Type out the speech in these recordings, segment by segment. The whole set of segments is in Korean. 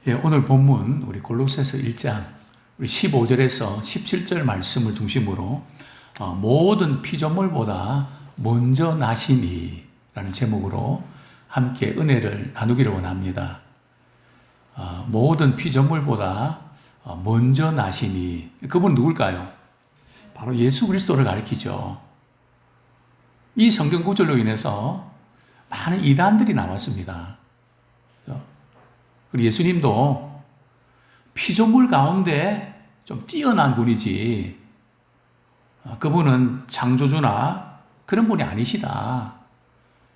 예, 오늘 본문 우리 골로새서 1장 우리 15절에서 17절 말씀을 중심으로 모든 피조물보다 먼저 나시니 라는 제목으로 함께 은혜를 나누기를 원합니다. 모든 피조물보다 먼저 나시니, 그분 누굴까요? 바로 예수 그리스도를 가리키죠. 이 성경 구절로 인해서 많은 이단들이 나왔습니다. 그리고 예수님도 피조물 가운데 좀 뛰어난 분이지, 그분은 창조주나 그런 분이 아니시다.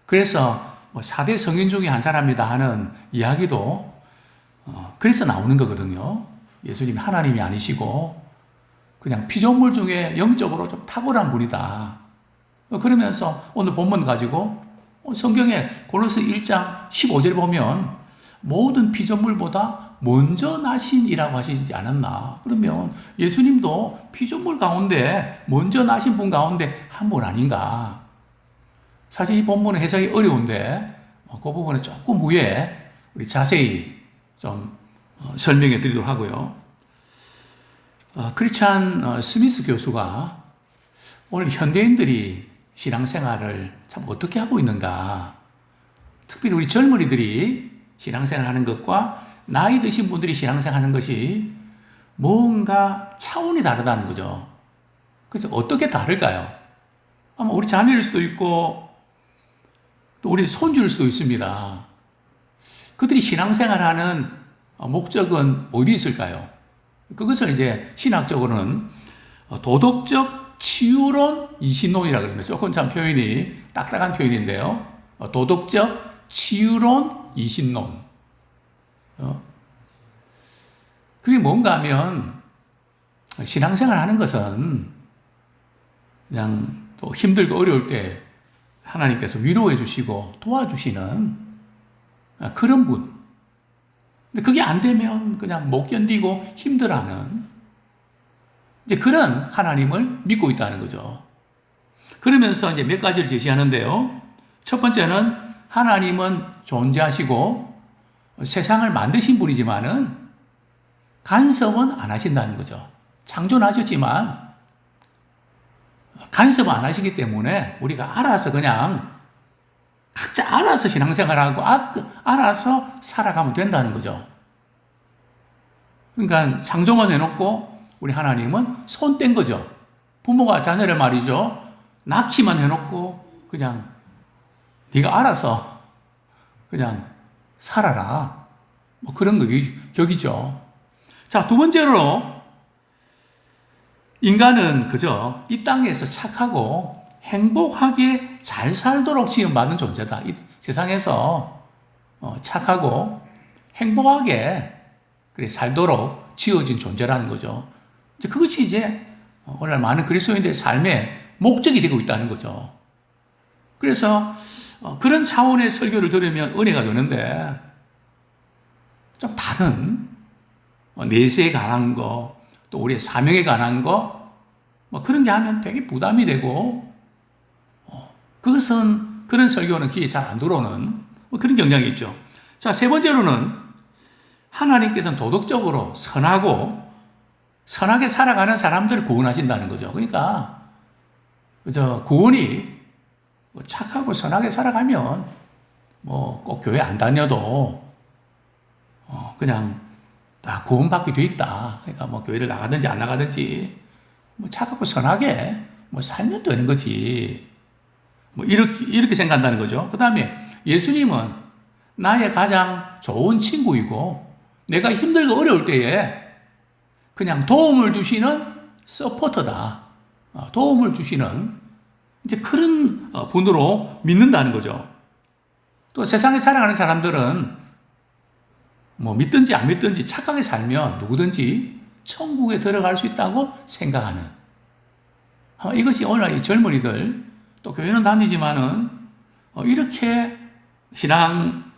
그래서 4대 성인 중에 한 사람이다 하는 이야기도 그래서 나오는 거거든요. 예수님이 하나님이 아니시고 그냥 피조물 중에 영적으로 좀 탁월한 분이다. 그러면서 오늘 본문 가지고 성경에 골로새 1장 15절 보면 모든 피조물보다 먼저 나신이라고 하시지 않았나? 그러면 예수님도 피조물 가운데 먼저 나신 분 가운데 한 분 아닌가? 사실 이 본문은 해석이 어려운데 그 부분은 조금 후에 우리 자세히 좀 설명해 드리도록 하고요. 크리스찬 스미스 교수가 오늘 현대인들이 신앙생활을 참 어떻게 하고 있는가, 특별히 우리 젊은이들이 신앙생활 하는 것과 나이 드신 분들이 신앙생활 하는 것이 뭔가 차원이 다르다는 거죠. 그래서 어떻게 다를까요? 아마 우리 자녀일 수도 있고 또 우리 손주일 수도 있습니다. 그들이 신앙생활 하는 목적은 어디 있을까요? 그것을 이제 신학적으로는 도덕적 치유론 이신론이라고 합니다. 조금 참 표현이 딱딱한 표현인데요. 도덕적 치유론 이신론. 그게 뭔가 하면 신앙생활 하는 것은 그냥 또 힘들고 어려울 때 하나님께서 위로해 주시고 도와주시는 그런 분. 근데 그게 안 되면 그냥 못 견디고 힘들어하는 이제 그런 하나님을 믿고 있다는 거죠. 그러면서 이제 몇 가지를 제시하는데요. 첫 번째는 하나님은 존재하시고 세상을 만드신 분이지만은 간섭은 안 하신다는 거죠. 창조는 하셨지만 간섭 안 하시기 때문에 우리가 알아서 그냥 각자 알아서 신앙생활하고 알아서 살아가면 된다는 거죠. 그러니까 창조만 해놓고 우리 하나님은 손 뗀 거죠. 부모가 자녀를 말이죠. 낳기만 해놓고 그냥 네가 알아서 그냥 살아라. 뭐 그런 격이죠. 자, 두 번째로 인간은 그저 이 땅에서 착하고 행복하게 잘 살도록 지음받은 존재다. 이 세상에서 착하고 행복하게 그래 살도록 지어진 존재라는 거죠. 그것이 이제 오늘날 많은 그리스도인들의 삶의 목적이 되고 있다는 거죠. 그래서 그런 차원의 설교를 들으면 은혜가 되는데 좀 다른 내세에 관한 거, 또 우리의 사명에 관한 거, 그런 게 하면 되게 부담이 되고 그것은 그런 설교는 귀에 잘 안 들어오는 그런 경향이 있죠. 자, 세 번째로는 하나님께서는 도덕적으로 선하게 살아가는 사람들을 구원하신다는 거죠. 그러니까 그저 구원이 착하고 선하게 살아가면 꼭 교회 안 다녀도 그냥 다 구원받게 돼 있다. 그러니까 교회를 나가든지 안 나가든지 착하고 선하게 살면 되는 거지. 이렇게 생각한다는 거죠. 그 다음에 예수님은 나의 가장 좋은 친구이고 내가 힘들고 어려울 때에 그냥 도움을 주시는 서포터다. 도움을 주시는 이제 그런 분으로 믿는다는 거죠. 또 세상에 살아가는 사람들은 믿든지 안 믿든지 착하게 살면 누구든지 천국에 들어갈 수 있다고 생각하는 이것이 오늘 젊은이들 또 교회는 다니지만은 이렇게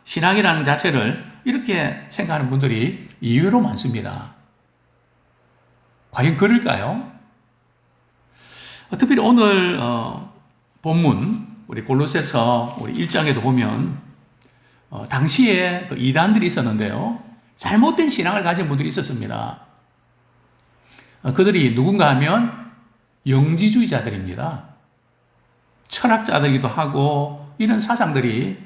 신앙이라는 자체를 이렇게 생각하는 분들이 의외로 많습니다. 과연 그럴까요? 특별히 오늘 본문 우리 골로새서 우리 1장에도 보면 당시에 그 이단들이 있었는데요. 잘못된 신앙을 가진 분들이 있었습니다. 그들이 누군가 하면 영지주의자들입니다. 철학자들이기도 하고 이런 사상들이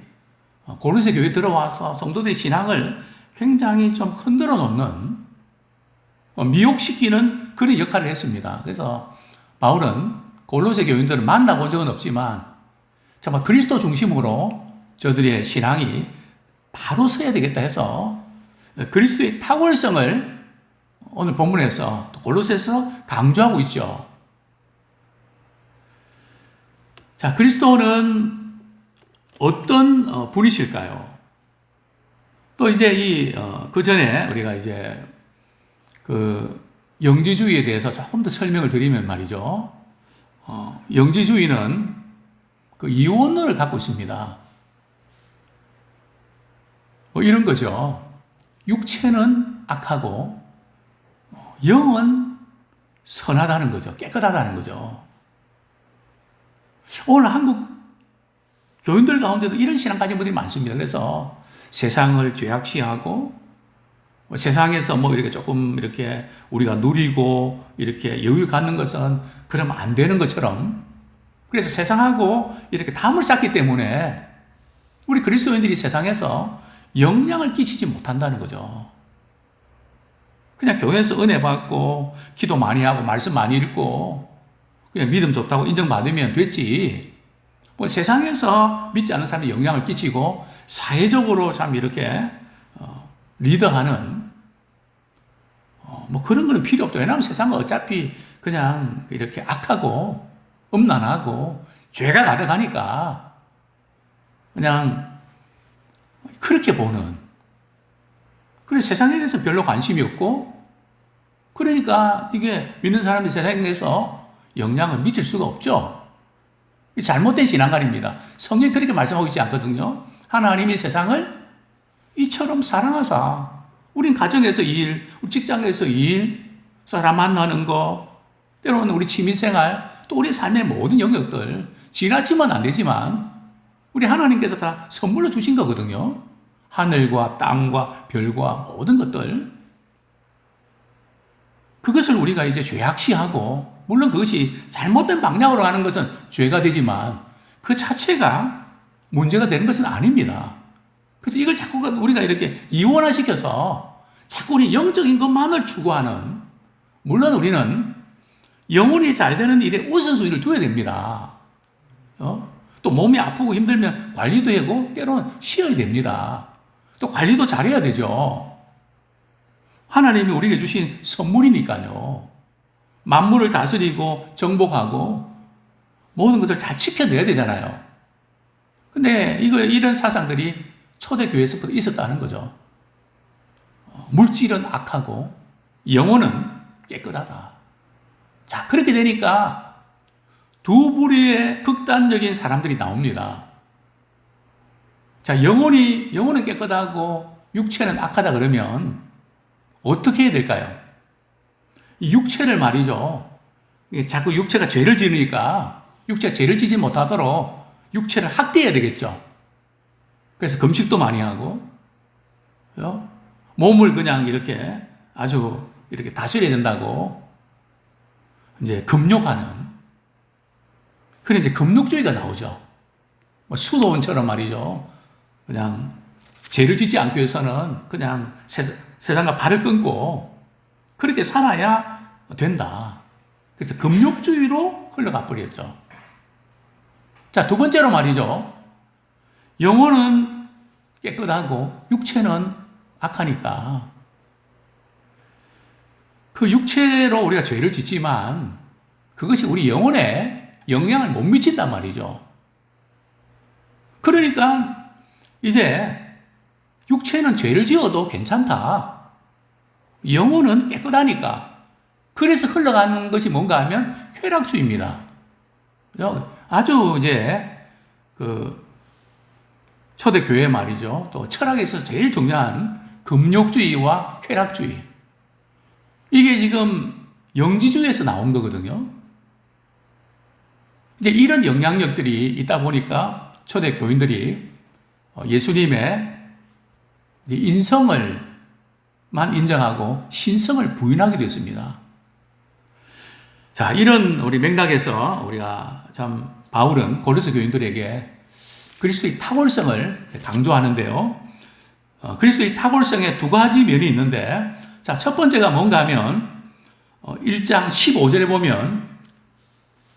고린도 교회에 들어와서 성도들의 신앙을 굉장히 좀 흔들어 놓는, 미혹시키는 그런 역할을 했습니다. 그래서 바울은 골로새 교인들을 만나본 적은 없지만 정말 그리스도 중심으로 저들의 신앙이 바로 서야 되겠다 해서 그리스도의 탁월성을 오늘 본문에서 또 골로새에서 강조하고 있죠. 자, 그리스도는 어떤 분이실까요? 또 이제 그 전에 우리가 이제 그 영지주의에 대해서 조금 더 설명을 드리면 말이죠. 영지주의는 그 이원론을 갖고 있습니다. 이런 거죠. 육체는 악하고 영은 선하다는 거죠. 깨끗하다는 거죠. 오늘 한국 교인들 가운데도 이런 신앙 가진 분들이 많습니다. 그래서 세상을 죄악시하고 세상에서 뭐 이렇게 조금 이렇게 우리가 누리고 이렇게 여유 갖는 것은 그러면 안 되는 것처럼, 그래서 세상하고 이렇게 담을 쌓기 때문에 우리 그리스도인들이 세상에서 영향을 끼치지 못한다는 거죠. 그냥 교회에서 은혜 받고 기도 많이 하고 말씀 많이 읽고 그냥 믿음 좋다고 인정받으면 됐지, 뭐 세상에서 믿지 않는 사람이 영향을 끼치고 사회적으로 참 이렇게 리더하는 뭐 그런 거는 필요 없다. 왜냐하면 세상은 어차피 그냥 이렇게 악하고 음란하고 죄가 가득하니까 그냥 그렇게 보는, 그래서 세상에 대해서 별로 관심이 없고, 그러니까 이게 믿는 사람이 세상에서 영향을 미칠 수가 없죠. 잘못된 신앙관입니다. 성경이 그렇게 말씀하고 있지 않거든요. 하나님이 세상을 이처럼 사랑하사, 우린 가정에서 일, 우리 직장에서 일, 사람 만나는 거, 때로는 우리 취미생활, 또 우리 삶의 모든 영역들 지나치면 안 되지만 우리 하나님께서 다 선물로 주신 거거든요. 하늘과 땅과 별과 모든 것들. 그것을 우리가 이제 죄악시하고, 물론 그것이 잘못된 방향으로 가는 것은 죄가 되지만 그 자체가 문제가 되는 것은 아닙니다. 그래서 이걸 자꾸 우리가 이렇게 이원화시켜서 자꾸 우리 영적인 것만을 추구하는, 물론 우리는 영혼이 잘 되는 일에 우선순위를 둬야 됩니다. 또 몸이 아프고 힘들면 관리도 하고 때로는 쉬어야 됩니다. 또 관리도 잘해야 되죠. 하나님이 우리에게 주신 선물이니까요. 만물을 다스리고 정복하고 모든 것을 잘 지켜내야 되잖아요. 근데 이런 사상들이 초대교회에서부터 있었다는 거죠. 물질은 악하고 영혼은 깨끗하다. 자, 그렇게 되니까 두 부류의 극단적인 사람들이 나옵니다. 자, 영혼은 깨끗하고 육체는 악하다 그러면 어떻게 해야 될까요? 이 육체를 말이죠. 자꾸 육체가 죄를 지으니까 육체가 죄를 지지 못하도록 육체를 학대해야 되겠죠. 그래서 금식도 많이 하고, 몸을 그냥 이렇게 아주 이렇게 다스려야 된다고 이제 금욕하는, 그래 이제 금욕주의가 나오죠. 뭐 수도원처럼 말이죠. 그냥 죄를 짓지 않기 위해서는 그냥 세상과 발을 끊고 그렇게 살아야 된다. 그래서 금욕주의로 흘러가 버렸죠. 자, 두 번째로 말이죠. 영혼은 깨끗하고 육체는 악하니까 그 육체로 우리가 죄를 짓지만 그것이 우리 영혼에 영향을 못 미친단 말이죠. 그러니까 이제 육체는 죄를 지어도 괜찮다. 영혼은 깨끗하니까. 그래서 흘러가는 것이 뭔가 하면 쾌락주의입니다. 아주 이제 그 초대교회 말이죠. 또 철학에서 제일 중요한 금욕주의와 쾌락주의. 이게 지금 영지주의에서 나온 거거든요. 이제 이런 영향력들이 있다 보니까 초대교인들이 예수님의 이제 인성을 인정하고 신성을 부인하기도 했습니다. 자, 이런 우리 맥락에서 우리가 참 바울은 고린도 교인들에게 그리스도의 탁월성을 강조하는데요. 그리스도의 탁월성에 두 가지 면이 있는데, 자, 첫 번째가 뭔가 하면 1장 15절에 보면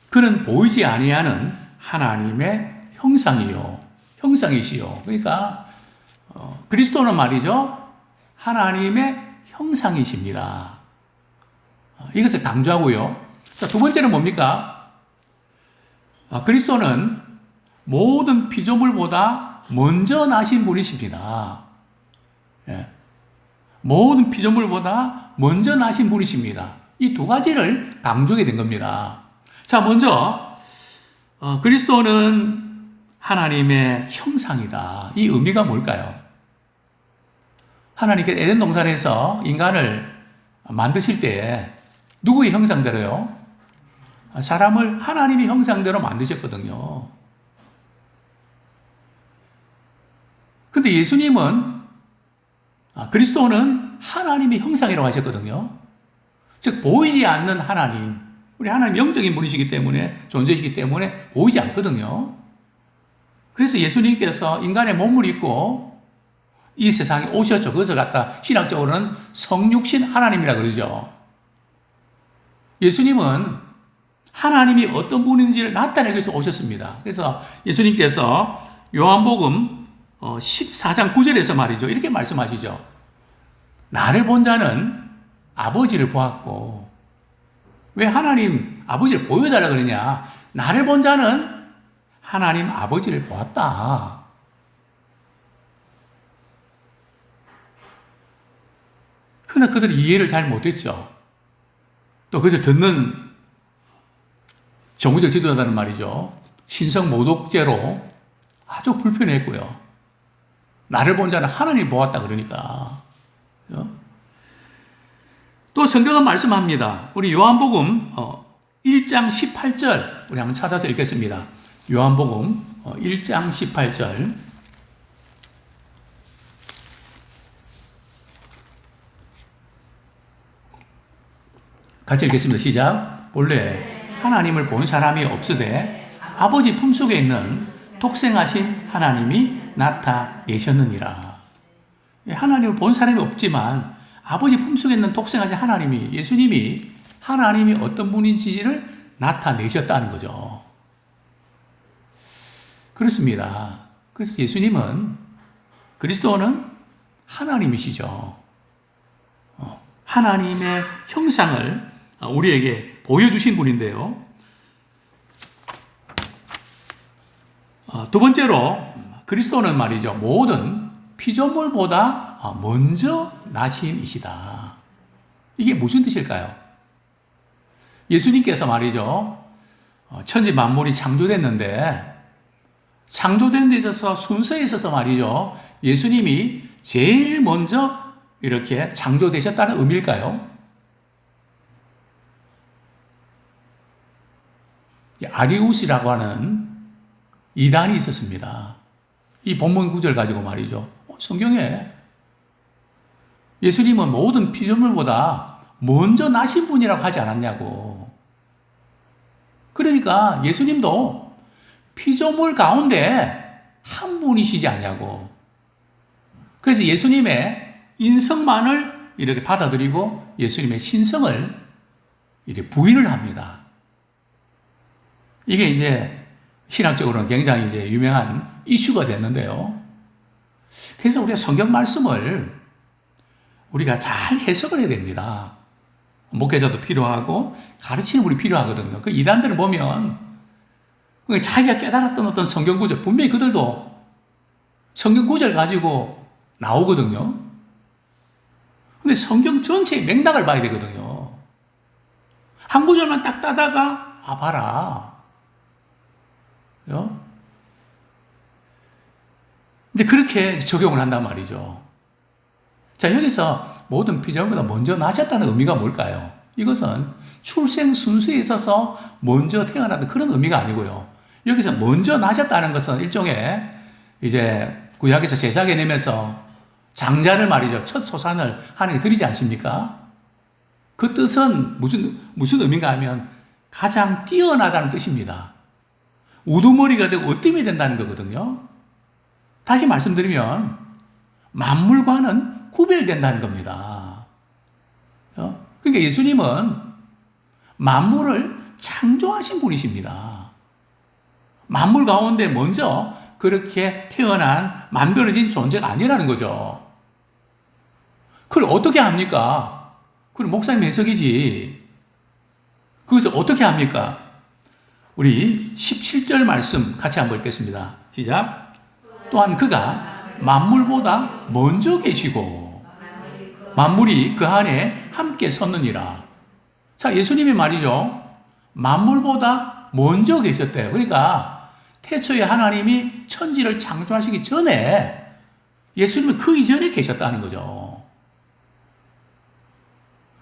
그는 보이지 아니하는 하나님의 형상이시요. 그러니까 그리스도는 말이죠, 하나님의 형상이십니다. 이것을 강조하고요. 자, 두 번째는 뭡니까? 그리스도는 모든 피조물보다 먼저 나신 분이십니다. 예. 모든 피조물보다 먼저 나신 분이십니다. 이 두 가지를 강조하게 된 겁니다. 자, 먼저 그리스도는 하나님의 형상이다. 이 의미가 뭘까요? 하나님께서 에덴 동산에서 인간을 만드실 때 누구의 형상대로요? 사람을 하나님의 형상대로 만드셨거든요. 근데 예수님은, 그리스도는 하나님의 형상이라고 하셨거든요. 즉, 보이지 않는 하나님. 우리 하나님 영적인 분이시기 때문에, 존재이시기 때문에 보이지 않거든요. 그래서 예수님께서 인간의 몸을 입고 이 세상에 오셨죠. 그것을 갖다 신학적으로는 성육신 하나님이라 그러죠. 예수님은 하나님이 어떤 분인지를 나타내기 위해서 오셨습니다. 그래서 예수님께서 요한복음 14장 9절에서 말이죠, 이렇게 말씀하시죠. 나를 본 자는 아버지를 보았고, 왜 하나님 아버지를 보여달라 그러냐? 나를 본 자는 하나님 아버지를 보았다. 그러나 그들은 이해를 잘 못했죠. 또 그것을 듣는 정부적 지도자들은 말이죠, 신성 모독죄로 아주 불편했고요. 나를 본 자는 하나님을 보았다 그러니까. 또 성경은 말씀합니다. 우리 요한복음 1장 18절 우리 한번 찾아서 읽겠습니다. 요한복음 1장 18절. 같이 읽겠습니다. 시작. 본래 하나님을 본 사람이 없으되 아버지 품속에 있는 독생하신 하나님이 나타내셨느니라. 하나님을 본 사람이 없지만 아버지 품속에 있는 독생하신 하나님이, 예수님이 하나님이 어떤 분인지를 나타내셨다는 거죠. 그렇습니다. 그래서 예수님은, 그리스도는 하나님이시죠. 하나님의 형상을 우리에게 보여주신 분인데요. 두 번째로 그리스도는 말이죠, 모든 피조물보다 먼저 나심이시다. 이게 무슨 뜻일까요? 예수님께서 말이죠, 천지 만물이 창조됐는데 창조된 데 있어서 순서에 있어서 말이죠, 예수님이 제일 먼저 이렇게 창조되셨다는 의미일까요? 아리우스라고 하는 이단이 있었습니다. 이 본문 구절 가지고 말이죠, 성경에 예수님은 모든 피조물보다 먼저 나신 분이라고 하지 않았냐고. 그러니까 예수님도 피조물 가운데 한 분이시지 않냐고. 그래서 예수님의 인성만을 이렇게 받아들이고 예수님의 신성을 이렇게 부인을 합니다. 이게 이제 신학적으로는 굉장히 이제 유명한 이슈가 됐는데요. 그래서 우리가 성경 말씀을 우리가 잘 해석을 해야 됩니다. 목회자도 필요하고 가르치는 분이 필요하거든요. 그 이단들을 보면 자기가 깨달았던 어떤 성경 구절, 분명히 그들도 성경 구절 가지고 나오거든요. 근데 성경 전체의 맥락을 봐야 되거든요. 한 구절만 딱 따다가 봐라. 근데 그렇게 적용을 한단 말이죠. 자, 여기서 모든 피조물보다 먼저 나셨다는 의미가 뭘까요? 이것은 출생 순수에 있어서 먼저 태어났던 그런 의미가 아니고요. 여기서 먼저 나셨다는 것은 일종의 이제 구약에서 제사 개념에서 장자를 말이죠. 첫 소산을 하나님께 드리지 않습니까? 그 뜻은 무슨 의미인가 하면 가장 뛰어나다는 뜻입니다. 우두머리가 되고 으뜸이 된다는 거거든요. 다시 말씀드리면 만물과는 구별된다는 겁니다. 그러니까 예수님은 만물을 창조하신 분이십니다. 만물 가운데 먼저 그렇게 태어난 만들어진 존재가 아니라는 거죠. 그걸 어떻게 합니까? 그건 목사님 해석이지. 그것을 어떻게 합니까? 우리 17절 말씀 같이 한번 읽겠습니다. 시작. 또한 그가 만물보다 먼저 계시고 만물이 그 안에 함께 섰느니라. 자, 예수님이 말이죠. 만물보다 먼저 계셨대요. 그러니까 태초에 하나님이 천지를 창조하시기 전에 예수님은 그 이전에 계셨다는 거죠.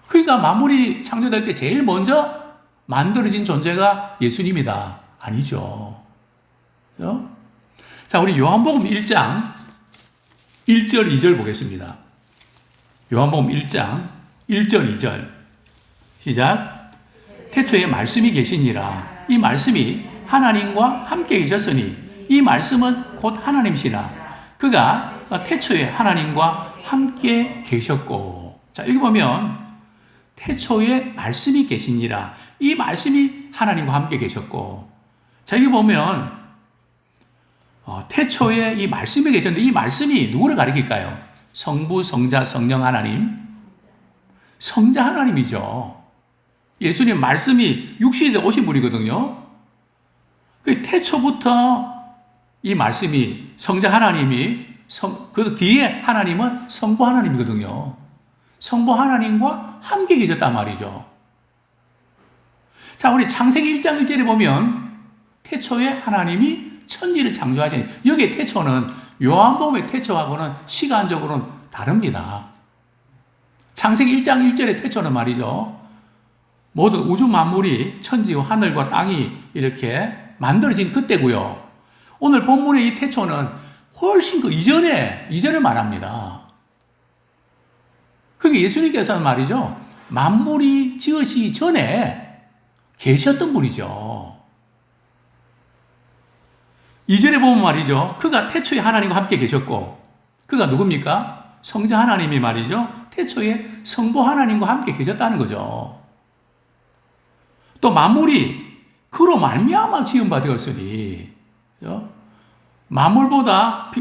그러니까 만물이 창조될 때 제일 먼저 만들어진 존재가 예수님이다. 아니죠. 자, 우리 요한복음 1장 1절, 2절 보겠습니다. 요한복음 1장 1절, 2절. 시작. 태초에 말씀이 계시니라. 이 말씀이 하나님과 함께 계셨으니 이 말씀은 곧 하나님이시라. 그가 태초에 하나님과 함께 계셨고. 자, 여기 보면 태초에 말씀이 계시니라. 이 말씀이 하나님과 함께 계셨고. 자, 여기 보면 태초에 이 말씀이 계셨는데 이 말씀이 누구를 가리킬까요? 성부, 성자, 성령 하나님. 성자 하나님이죠. 예수님 말씀이 육신에 오신 분이거든요. 그 태초부터 이 말씀이 성자 하나님이 그 뒤에 하나님은 성부 하나님이거든요. 성부 하나님과 함께 계셨단 말이죠. 자, 우리 창세기 1장 1절에 보면 태초에 하나님이 천지를 창조하시니 여기에 태초는 요한복음의 태초하고는 시간적으로는 다릅니다. 창세기 1장 1절의 태초는 말이죠. 모든 우주 만물이 천지와 하늘과 땅이 이렇게 만들어진 그때고요. 오늘 본문의 이 태초는 훨씬 그 이전을 말합니다. 그게 예수님께서는 말이죠. 만물이 지어지기 전에 계셨던 분이죠. 2절에 보면 말이죠. 그가 태초에 하나님과 함께 계셨고, 그가 누굽니까? 성자 하나님이 말이죠. 태초에 성부 하나님과 함께 계셨다는 거죠. 또 만물이 그로 말미암아 지은 바 되었으니, 만물보다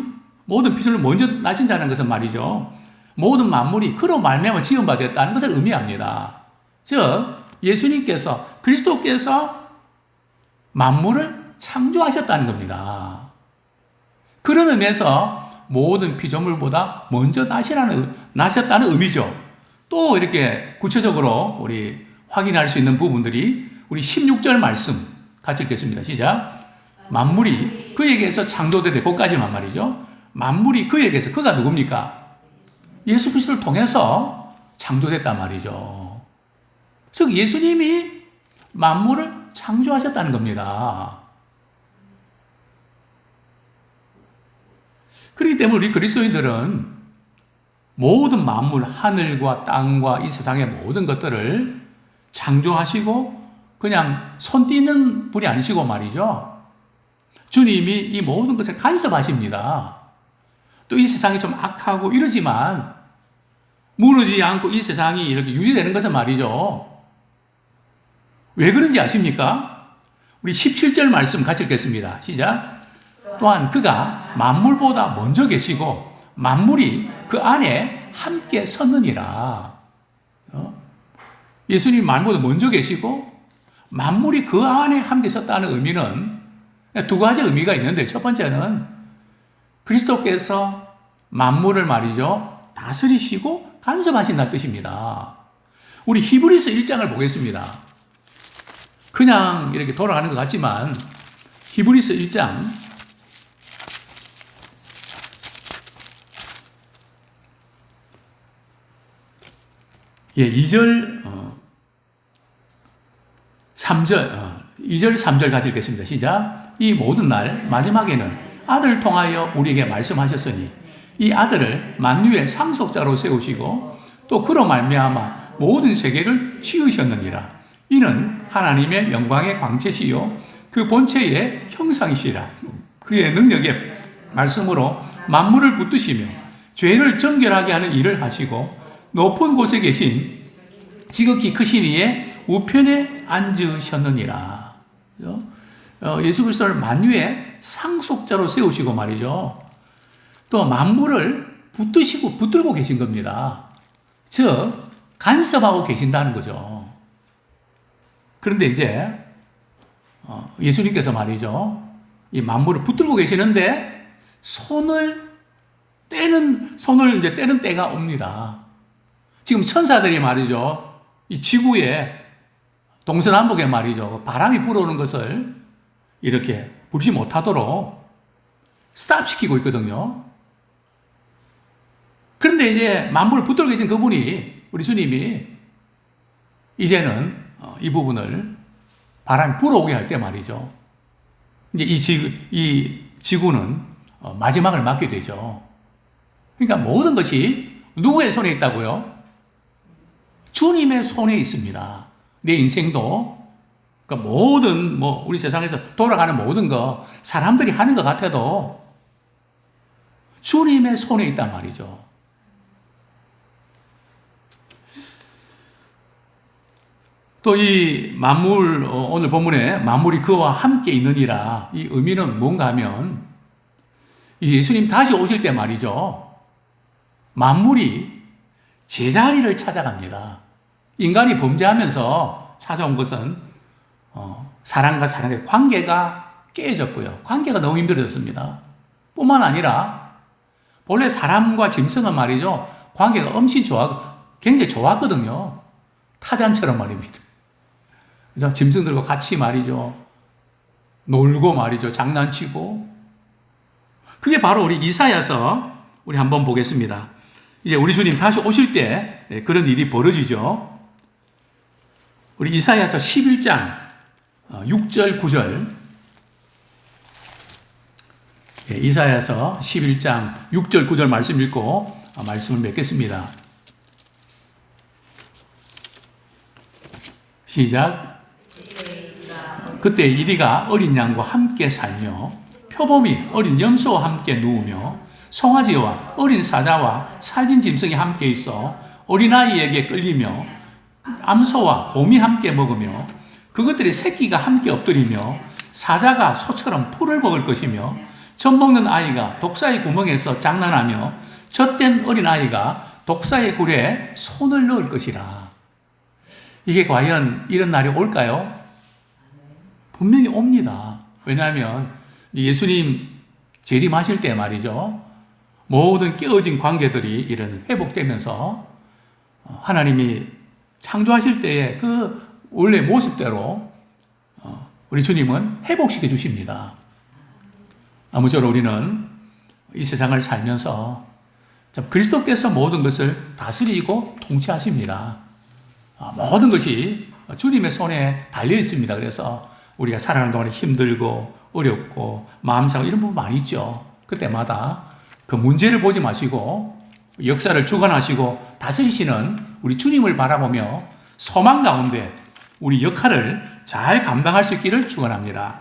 모든 피조물 먼저 나신 자는 것은 말이죠. 모든 만물이 그로 말미암아 지은 바 되었다는 것을 의미합니다. 즉 예수님께서 그리스도께서 만물을 창조하셨다는 겁니다. 그런 의미에서 모든 피조물보다 먼저 나셨다는 의미죠. 또 이렇게 구체적으로 우리 확인할 수 있는 부분들이 우리 16절 말씀 같이 읽겠습니다. 시작. 만물이 그에게서 창조되되 그까지만 말이죠. 만물이 그에게서, 그가 누굽니까? 예수 그리스도를 통해서 창조됐단 말이죠. 즉 예수님이 만물을 창조하셨다는 겁니다. 그렇기 때문에 우리 그리스도인들은 모든 만물, 하늘과 땅과 이 세상의 모든 것들을 창조하시고 그냥 손 띄는 분이 아니시고 말이죠. 주님이 이 모든 것을 간섭하십니다. 또 이 세상이 좀 악하고 이러지만 무너지지 않고 이 세상이 이렇게 유지되는 것은 말이죠. 왜 그런지 아십니까? 우리 17절 말씀 같이 읽겠습니다. 시작. 또한 그가 만물보다 먼저 계시고 만물이 그 안에 함께 섰느니라. 예수님이 만물보다 먼저 계시고 만물이 그 안에 함께 섰다는 의미는 두 가지 의미가 있는데 첫 번째는 그리스도께서 만물을 말이죠. 다스리시고 간섭하신다는 뜻입니다. 우리 히브리서 1장을 보겠습니다. 그냥 이렇게 돌아가는 것 같지만 히브리서 1장 2절 3절 같이 읽겠습니다. 시작. 이 모든 날 마지막에는 아들을 통하여 우리에게 말씀하셨으니 이 아들을 만유의 상속자로 세우시고 또 그로 말미암아 모든 세계를 지으셨느니라. 이는 하나님의 영광의 광채시요 그 본체의 형상이시라. 그의 능력의 말씀으로 만물을 붙드시며 죄를 정결하게 하는 일을 하시고 높은 곳에 계신 지극히 크신 이의 우편에 앉으셨느니라. 예수 그리스도를 만유의 상속자로 세우시고 말이죠. 또 만물을 붙들고 계신 겁니다. 즉 간섭하고 계신다는 거죠. 그런데 이제 예수님께서 말이죠. 이 만물을 붙들고 계시는데 손을 이제 떼는 때가 옵니다. 지금 천사들이 말이죠. 이 지구에 동서남북에 말이죠. 바람이 불어오는 것을 이렇게 부르지 못하도록 스탑시키고 있거든요. 그런데 이제 만물을 붙들고 계신 그분이, 우리 주님이 이제는 이 부분을 바람이 불어오게 할 때 말이죠. 이제 이 지구는 마지막을 맞게 되죠. 그러니까 모든 것이 누구의 손에 있다고요? 주님의 손에 있습니다. 내 인생도, 그러니까 모든, 우리 세상에서 돌아가는 모든 거, 사람들이 하는 것 같아도 주님의 손에 있단 말이죠. 또 이 만물, 오늘 본문에 만물이 그와 함께 있느니라. 이 의미는 뭔가 하면, 이제 예수님 다시 오실 때 말이죠. 만물이 제자리를 찾아갑니다. 인간이 범죄하면서 찾아온 것은, 사람과 사람의 관계가 깨졌고요. 관계가 너무 힘들어졌습니다. 뿐만 아니라, 본래 사람과 짐승은 말이죠. 관계가 굉장히 좋았거든요. 타잔처럼 말입니다. 그래서 짐승들과 같이 말이죠. 놀고 말이죠. 장난치고. 그게 바로 우리 이사야서 우리 한번 보겠습니다. 이제 우리 주님 다시 오실 때 그런 일이 벌어지죠. 우리 이사야서 11장 6절 9절. 이사야서 11장 6절 9절 말씀 읽고 말씀을 맺겠습니다. 시작. 그때 이리가 어린 양과 함께 살며 표범이 어린 염소와 함께 누우며 송아지와 어린 사자와 살진 짐승이 함께 있어 어린아이에게 끌리며 암소와 곰이 함께 먹으며 그것들의 새끼가 함께 엎드리며 사자가 소처럼 풀을 먹을 것이며 젖 먹는 아이가 독사의 구멍에서 장난하며 젖된 어린아이가 독사의 굴에 손을 넣을 것이라. 이게 과연 이런 날이 올까요? 분명히 옵니다. 왜냐하면 예수님 재림하실 때 말이죠. 모든 깨어진 관계들이 이런 회복되면서 하나님이 창조하실 때의 그 원래 모습대로 우리 주님은 회복시켜 주십니다. 아무쪼록 우리는 이 세상을 살면서 그리스도께서 모든 것을 다스리고 통치하십니다. 모든 것이 주님의 손에 달려 있습니다. 그래서 우리가 살아가는 동안에 힘들고 어렵고 마음 상하고 이런 부분 많이 있죠. 그때마다 그 문제를 보지 마시고 역사를 주관하시고 다스리시는 우리 주님을 바라보며 소망 가운데 우리 역할을 잘 감당할 수 있기를 축원합니다.